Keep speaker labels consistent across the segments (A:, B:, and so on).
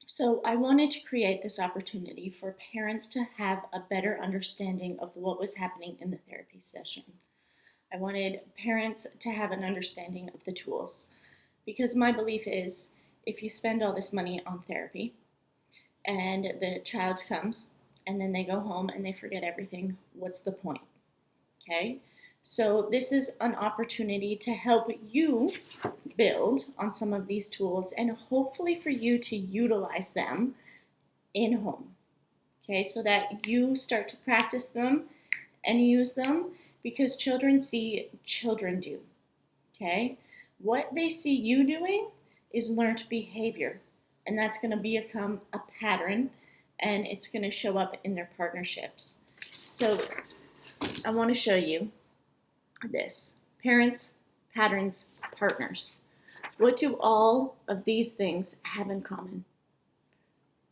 A: So I wanted to create this opportunity for parents to have a better understanding of what was happening in the therapy session. I wanted parents to have an understanding of the tools because my belief is if you spend all this money on therapy and the child comes and then they go home and they forget everything, what's the point? Okay? So, this is an opportunity to help you build on some of these tools and hopefully for you to utilize them in home. Okay, so that you start to practice them and use them because children see children do. Okay, what they see you doing is learned behavior, and that's going to become a pattern and it's going to show up in their partnerships. So, I want to show you this parents, patterns, partners. What do all of these things have in common?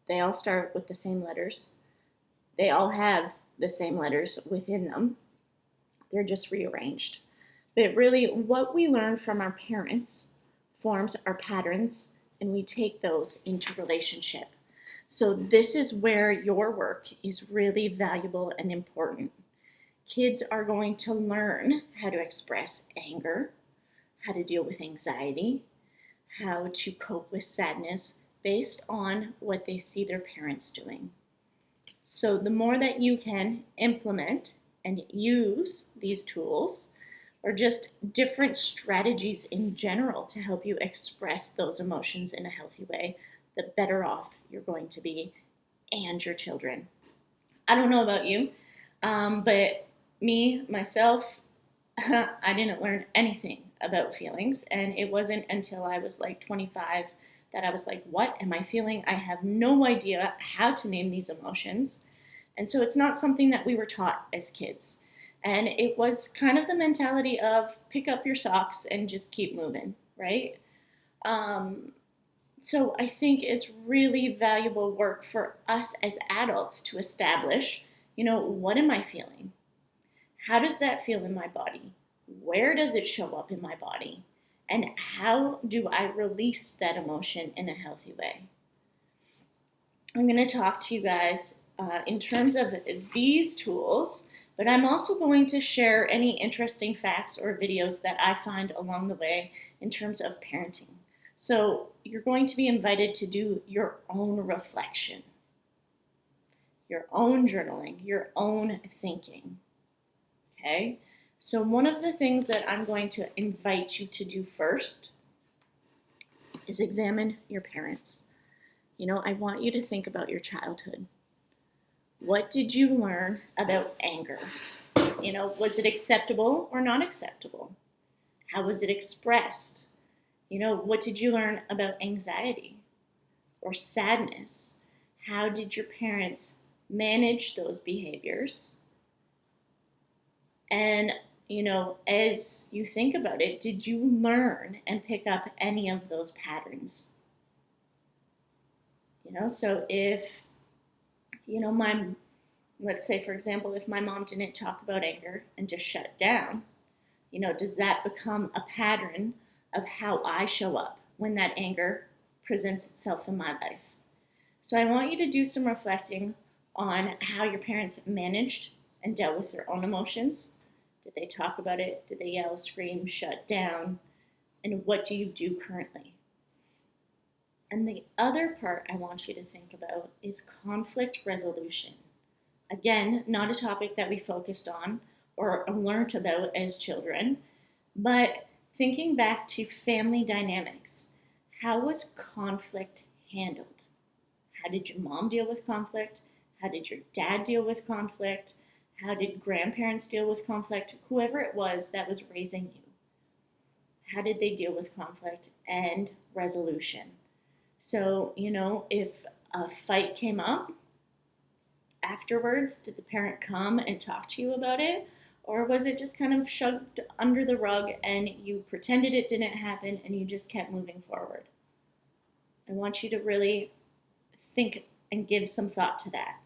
A: They all start with the same letters. They all have the same letters within them. They're just rearranged. But really, what we learn from our parents forms our patterns, and we take those into relationship. So, this is where your work is really valuable and important. Kids are going to learn how to express anger, how to deal with anxiety, how to cope with sadness based on what they see their parents doing. So, the more that you can implement and use these tools, or just different strategies in general to help you express those emotions in a healthy way, the better off you're going to be and your children. I don't know about you, but me, myself, I didn't learn anything about feelings. And it wasn't until I was like 25 that I was like, what am I feeling? I have no idea how to name these emotions. And so it's not something that we were taught as kids. And it was kind of the mentality of pick up your socks and just keep moving, right? Um, so I think it's really valuable work for us as adults to establish, what am I feeling? How does that feel in my body? Where does it show up in my body? And how do I release that emotion in a healthy way? I'm going to talk to you guys in terms of these tools, but I'm also going to share any interesting facts or videos that I find along the way in terms of parenting. So you're going to be invited to do your own reflection, your own journaling, your own thinking. Okay? So, one of the things that I'm going to invite you to do first is examine your parents. I want you to think about your childhood. What did you learn about anger? Was it acceptable or not acceptable? How was it expressed? What did you learn about anxiety or sadness? How did your parents manage those behaviors? And as you think about it, did you learn and pick up any of those patterns? So if, let's say, for example, if my mom didn't talk about anger and just shut down, does that become a pattern of how I show up when that anger presents itself in my life? So I want you to do some reflecting on how your parents managed and dealt with their own emotions. Did they talk about it? Did they yell, scream, shut down? And what do you do currently? And the other part I want you to think about is conflict resolution. Again, not a topic that we focused on or learnt about as children, but thinking back to family dynamics. How was conflict handled? How did your mom deal with conflict? How did your dad deal with conflict? How did grandparents deal with conflict? Whoever it was that was raising you. How did they deal with conflict and resolution? So, if a fight came up, afterwards, did the parent come and talk to you about it? Or was it just kind of shoved under the rug and you pretended it didn't happen and you just kept moving forward? I want you to really think and give some thought to that.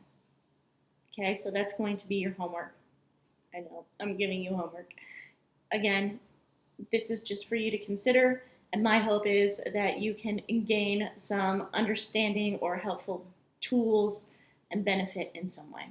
A: Okay, so that's going to be your homework. I know, I'm giving you homework. Again, this is just for you to consider And my hope is that you can gain some understanding or helpful tools and benefit in some way.